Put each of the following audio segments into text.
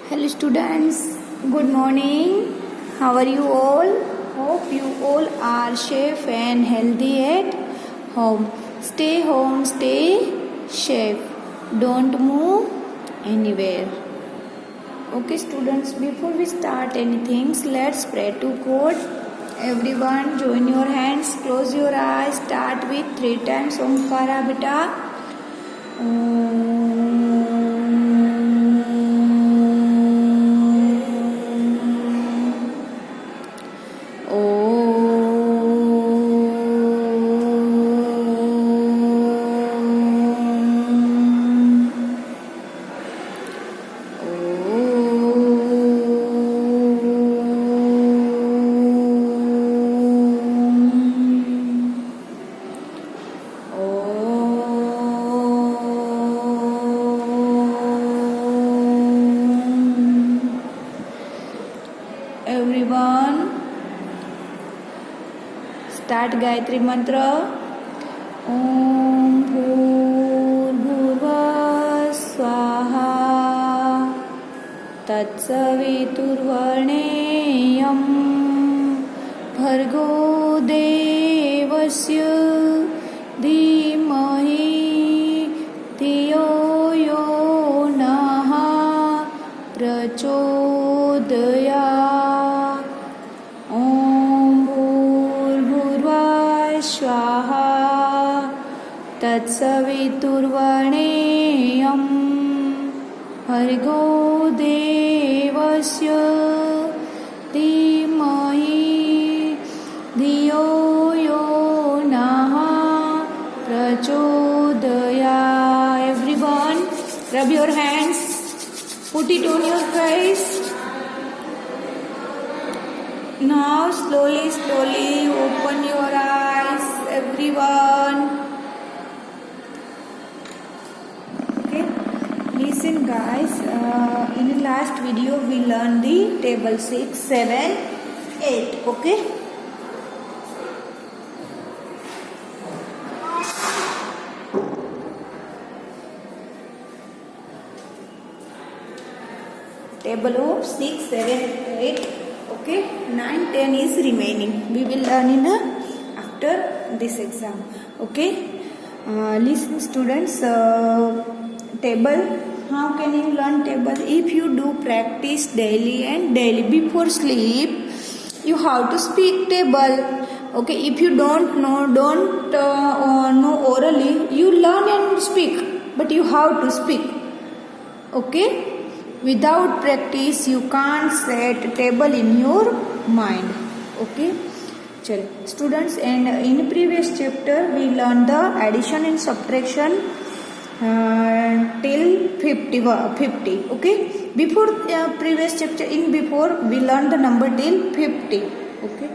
Hello students, good morning. How are you all? Hope you all are safe and healthy at home. Home, stay safe. Don't move anywhere. Okay students, before we start anything, let's pray to God. Everyone join your hands, close your eyes, start with 3 times Omkara beta. Everyone start Gayatri mantra. Om Bhurbhuvah Swaha Tatsaviturvarenyam Bhargo Devasya Dhimahi Dhiyo Yo Naha Prachodayat. स्वाहा तत्सवितुर्वरेण्यं भर्गो देवस्य धीमहि धियो यो नः प्रचोदयात्. Everyone, rub your hands, put it on your face. Now slowly open your eyes, everyone. Okay, listen guys, in the last video we learned the table 6, 7, 8. Okay, table of 6, 7, 8. Okay, 9, 10 is remaining. We will learn in after this exam. Okay, listen students, table. How can you learn table? If you do practice daily and daily before sleep, you have to speak table. Okay, if you don't know orally, you learn and speak, but you have to speak. Okay. Without practice you can't set table in your mind. Okay, chalo students, and in previous chapter we learned the addition and subtraction till 50. Okay, before previous chapter, before we learned the number till 50. Okay,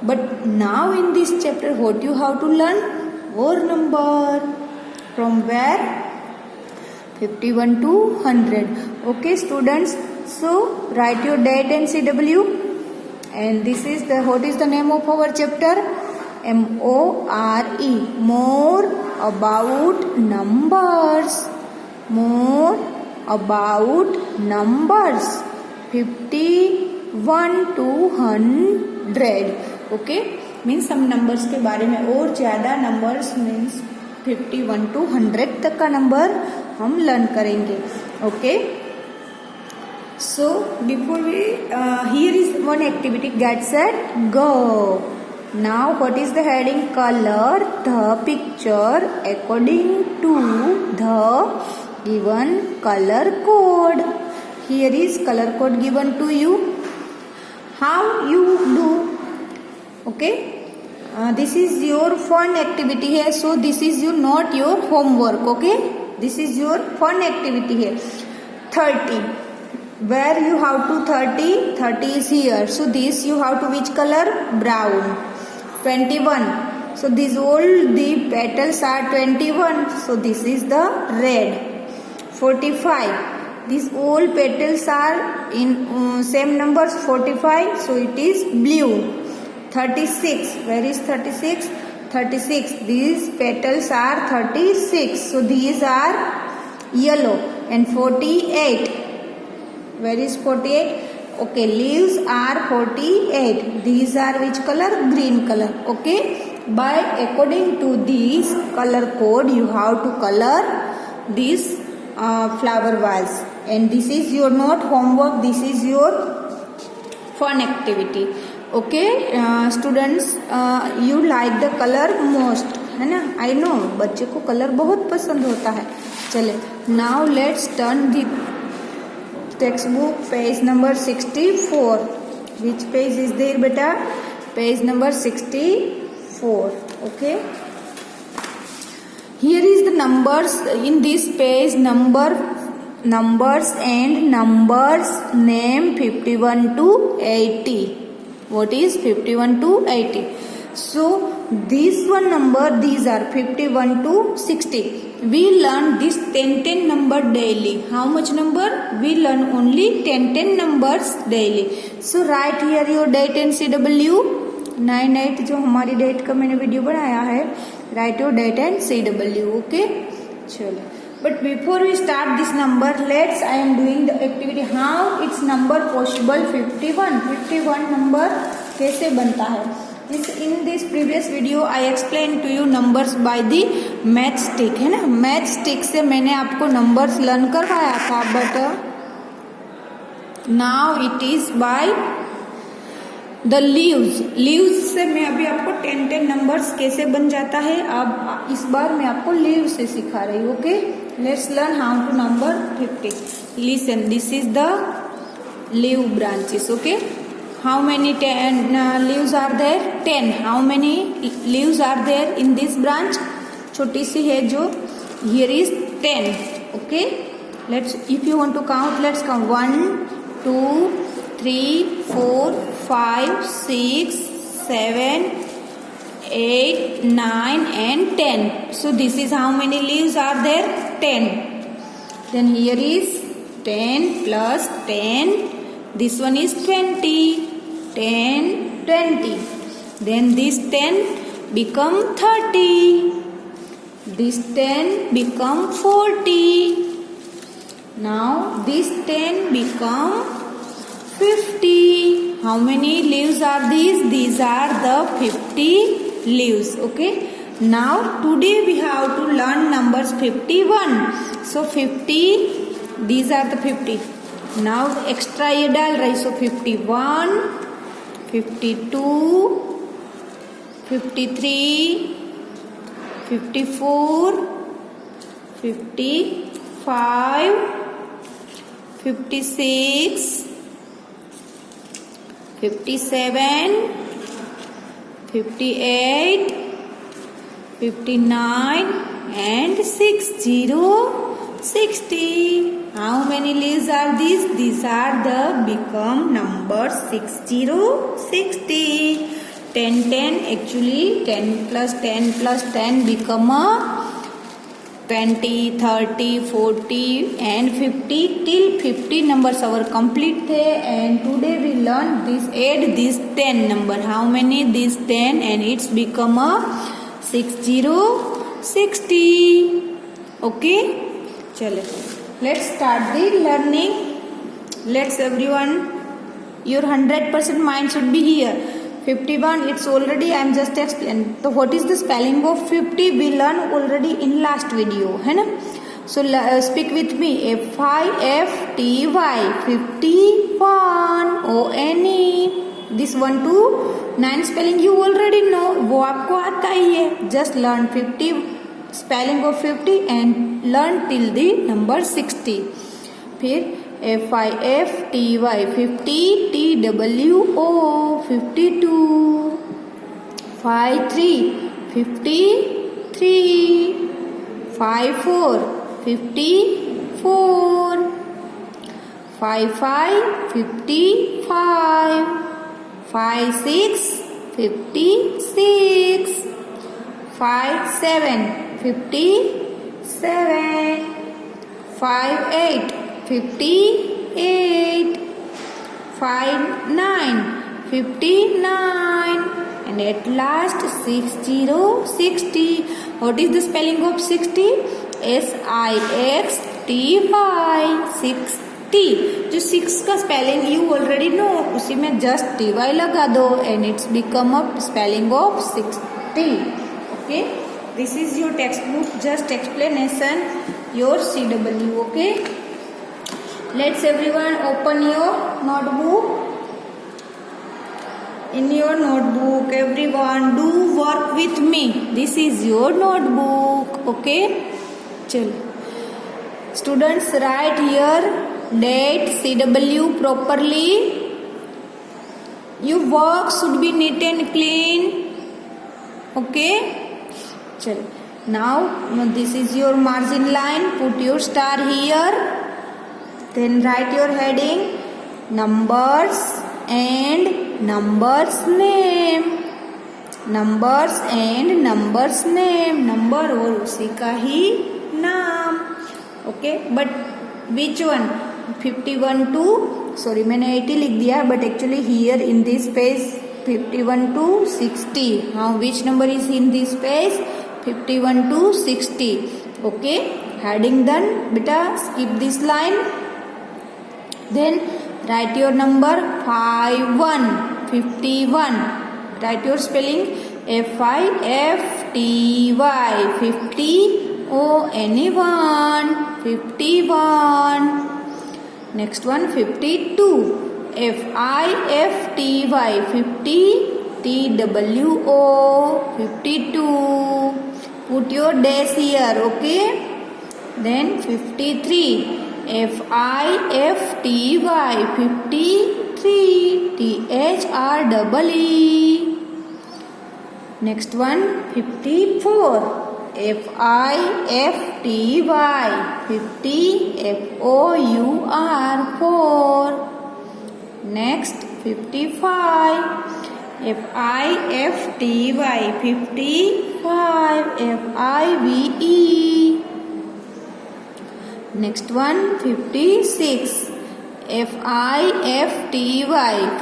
but now in this chapter what you have to learn? Whole number from where 51 to 100. Okay students, so write your date and CW, and this is the, what is the name of our chapter? MORE, more about numbers. More about numbers. 51 to 100. Okay, means some numbers के बारे में और ज़्यादा numbers means 51 to 100 तक का number हम learn करेंगे. Okay, so before we here is one activity, get set go. Now what is the heading? Colour the picture according to the given colour code. Here is colour code given to you. How you do? Okay, this is your fun activity here, so this is your not your homework. Okay, this is your fun activity here. 30, where you have to 30 is here, so this you have to which color? Brown. 21, so these all the petals are 21, so this is the red. 45, these all petals are in same numbers 45, so it is blue. 36, where is 36? 36, these petals are 36, so these are yellow. And 48, Where is 48? Okay, leaves are 48. These are which color? Green color. Okay. By according to this color code, you have to color this flower vase. And this is your not homework. This is your fun activity. Okay, students, you like the color most, है ना? I know, बच्चे को colour बहुत पसंद होता है. चले, now let's turn the textbook page number 64. Which page is there, beta? Page number 64. Okay. Here is the numbers in this page. Numbers and numbers name 51 to 80. What is 51 to 80? So this one number, these are 51 to 60. We learn this 10 number daily. How much number? We learn only 10 numbers daily. So write here your date and CW. 9/8 जो हमारी date का मैंने video बनाया है. Write your date and CW. Okay. चलो. But before we start this number, I am doing the activity. How it's number possible 51. 51 number कैसे बनता है? In this previous video, I explained to you numbers by the matchstick, है ना? Matchstick से मैंने आपको numbers learn करवाया था, but now it is by the leaves से मैं अभी आपको 10 numbers कैसे बन जाता है. अब इस बार मैं आपको leaves से सिखा रही हूँ. Okay, let's learn how to number 50. Listen, this is the leaf branches. Okay, how many leaves are there? 10. How many leaves are there in this branch? छोटी सी है जो. Here is 10. Okay, if you want to count, let's count. 1, 2, 3, 4, 5, 6, 7, 8, 9 and 10. So this is how many leaves are there? 10. Then here is 10 plus 10. This one is 20. 10, 20. Then this 10 become 30. This 10 become 40. Now this 10 become 50. How many leaves are these? These are the 50 leaves. Okay. Now today we have to learn numbers 51. So 50, these are the 50. Now extra ये डाल रही. So 51, 52, 53, 54, 55, 56, 57, 58, 59 and 60. How many leaves are these? These are the become numbers 60. 10. Actually 10 plus 10 plus 10 become a 20, 30, 40 and 50 till 50 numbers our complete थे. And today we learn this, add this 10 number. How many? This 10 and it's become a 60. Okay, चले. Let's start the learning. Let's everyone, your 100% mind should be here. 51, it's already I am just explained. So what is the spelling of 50? We learned already in last video, है ना? So speak with me. F-I-F-T-Y 51 O-N-E. This 1 to 9 spelling you already know. वो आपको आता ही है. Just learn 50 spelling of 50 and learn till the number 60. फिर F-I-F-T-Y 50 T-W-O 52. 5-3 53. 5-4 54. 5-5 55. 5-6 56. 5-7 57. 5-8 58. 5-9 59. And at last 60. What is the spelling of 60? S-I-X-T-Y 60. T, जो 6 का spelling you already know, उसी में just T Y लगा दो and it's become a spelling of 60. Okay, this is your text book just explanation your CW. Okay, let's everyone open your notebook. In your notebook, everyone do work with me. This is your notebook. Okay, चलो. Students, write here date CW properly. Your work should be neat and clean. Okay, चलो. Now this is your margin line. Put your star here. Then write your heading numbers and numbers name. numbers and numbers name. Number और उसी का ही नाम. Okay, but which one? 51 to sorry मैंने 80 लिख दिया, but actually here in this page 51 to 60. हाँ, which number is in this page? 51 to 60. Okay, heading done. बेटा skip this line. Then write your number 51. 51. Write your spelling FIFTY. 50 ONE1. 51. Next one 52. FIFTY. 50 TWO. 52. Put your dash here. Okay. Then 53. FIFTY. 53 THREE. Next one 54. FIFTY. 50 FOUR. 4. Next 55. FIFTY. 55 FIVE. Next one 56. FIFTY.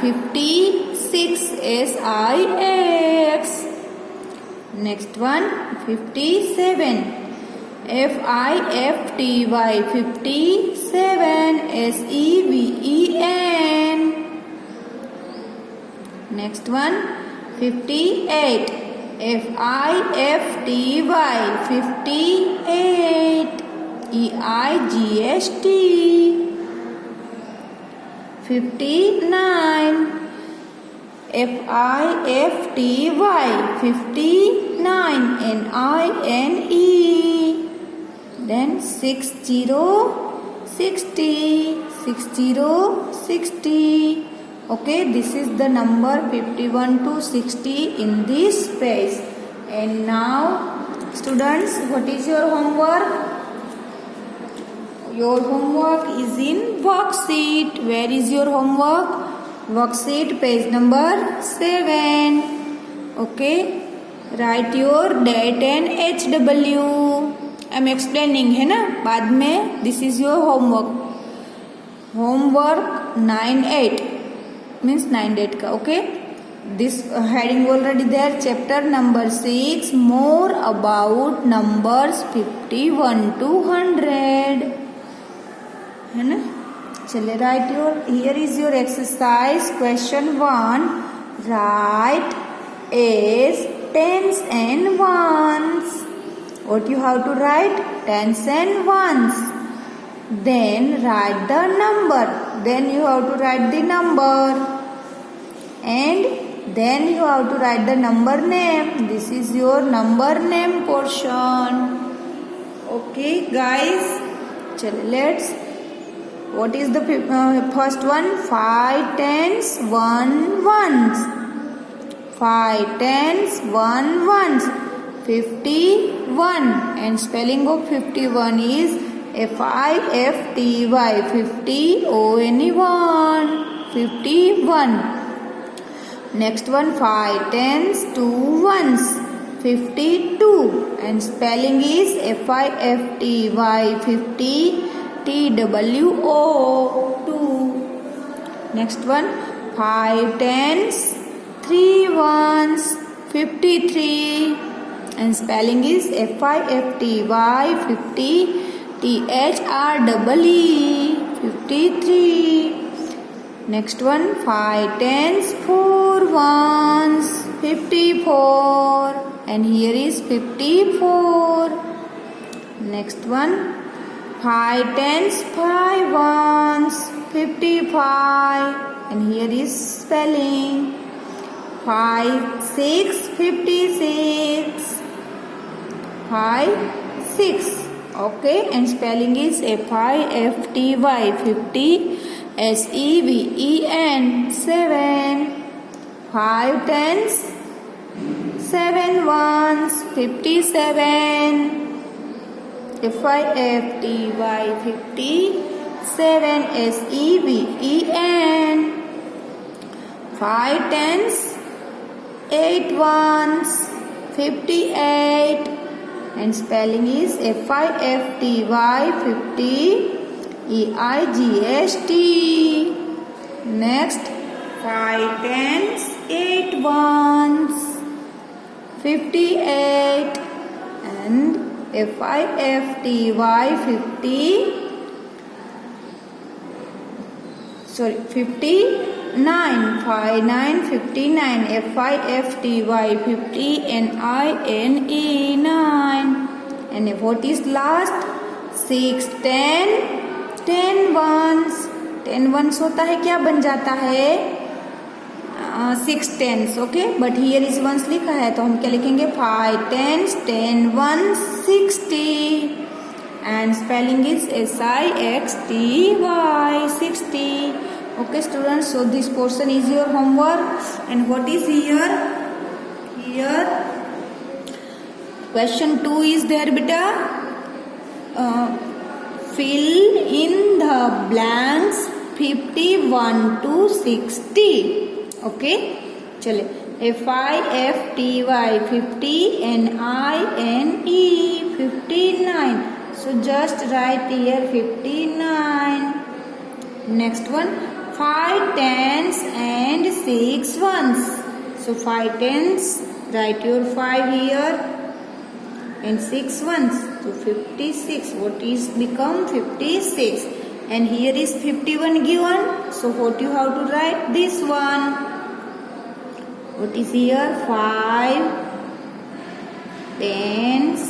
56 SIX. Next one 57. FIFTY. 57 SEVEN. Next one 58. FIFTY. 58 EIGST. 59. FIFTY. 59 NINE. Then 60. 60. 60. Okay, this is the number 51 to 60 in this page. And now students, what is your homework? Your homework is in worksheet. Where is your homework? Worksheet page number 7. Okay, write your date and HW. I am explaining है ना बाद में. This is your homework. Homework 9-8 means 9-8 का. Okay, this heading already there. Chapter number 6, more about numbers 51 to 100 है ना. चलिए, write your. Here is your exercise question 1. Write as tens and ones. What you have to write? Tens and ones. Then write the number. Then you have to write the number and then you have to write the number name. This is your number name portion. Okay guys, chalo let's. What is the first one? 5 tens 1 ones. 5 tens 1 ones. 51 and spelling of 51 is FIFTY. 50 ONE1. 51. Next one 5 tens 2 ones. 52 and spelling is FIFTY. 50 TWO. 2. Next one 5 tens 3 ones. 53 and spelling is FIFTY. 50 THREE. 53. Next one, 5 tens, 4 ones, 54. And here is 54. Next one, 5 tens, 5 ones, 55. And here is spelling. 5 6, 56. 5 6. Okay, and spelling is FIFTY, 50, SEVEN, 7. 5 tens, 7 ones, 57. FIFTY, 57, SEVEN. 5 tens, 8 ones, 58. And spelling is FIFTY, 50, EIGST. Next, 5 tens, 8 ones, 58. And FIFTY, 59. 5 9, 59. FIFTY, 50, NINE, 9. And what is last? 6 10, 10 ones. 10 ones होता है, क्या बन जाता है? 6 tens. Okay, but here is ones लिखा है तो हम क्या लिखेंगे? 5 tens, 10 ones, 60. And spelling is SIXTY, 60. Okay students, so this portion is your homework. And what is here? Here question 2 is there beta. Fill in the blanks 51 to 60. Okay, चले. FIFTY, 50, NINE, 59. So just write here 59. Next one, 5 tens and 6 ones. So 5 tens, write your 5 here, and 6 ones. So 56. What is become 56? And here is 51 given. So what you have to write? This one. What is here? 5 tens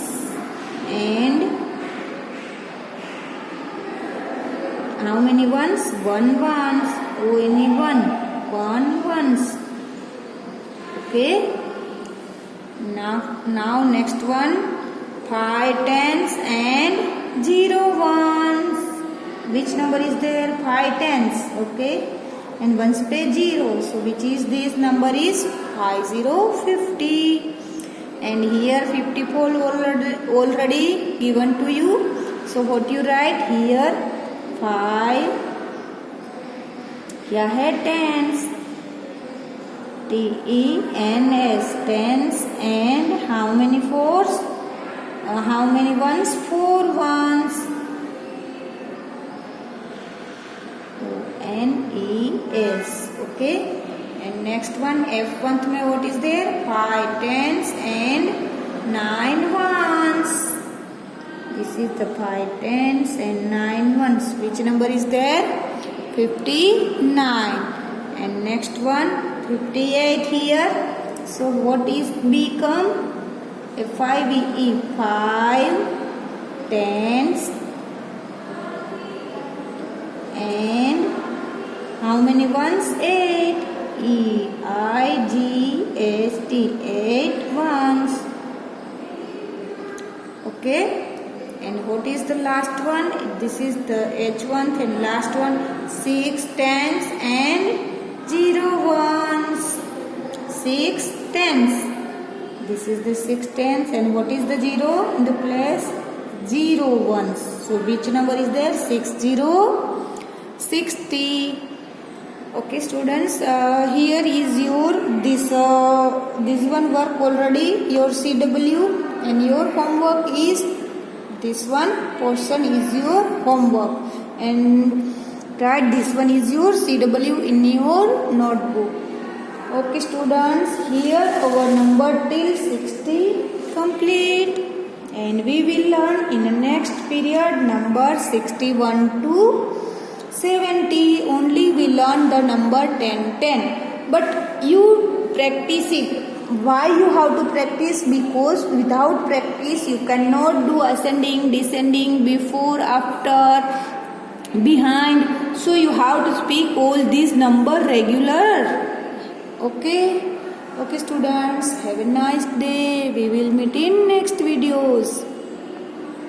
and how many ones? 1 ones. Only one. 1 ones. Okay. Now next one. 5 tens and 0 ones. Which number is there? 5 tens. Okay. And ones pe 0. So which is this number is 50. And here 54 already given to you. So what you write here? 5 क्या है? tens. TENS, tens. And how many fours? How many ones? 4 ones. ONES. Okay. And next one, F1 में what is there? 5 tens and 9 ones. This is the 5 tens and 9 ones. Which number is there? 59. And next one, 58 here. So what is become? FIVE, 5 tens and how many ones? 8. EIGST, 8 ones. Okay. And what is the last one? This is the H1 and last one. 6 tens and 0 ones. 6 tens. This is the 6 tens. And what is the 0 in the place? 0 ones. So which number is there? 60. 60. Okay students, here is your this one work already, your CW, and your homework is this one portion is your homework, and write this one is your CW in your notebook. Okay students, here our number till 60 complete, and we will learn in the next period number 61 to 70. learn the number 10 10, but you practice it. Why you have to practice? Because without practice you cannot do ascending, descending, before, after, behind. So you have to speak all these number regular. Okay, okay students, have a nice day. We will meet in next videos.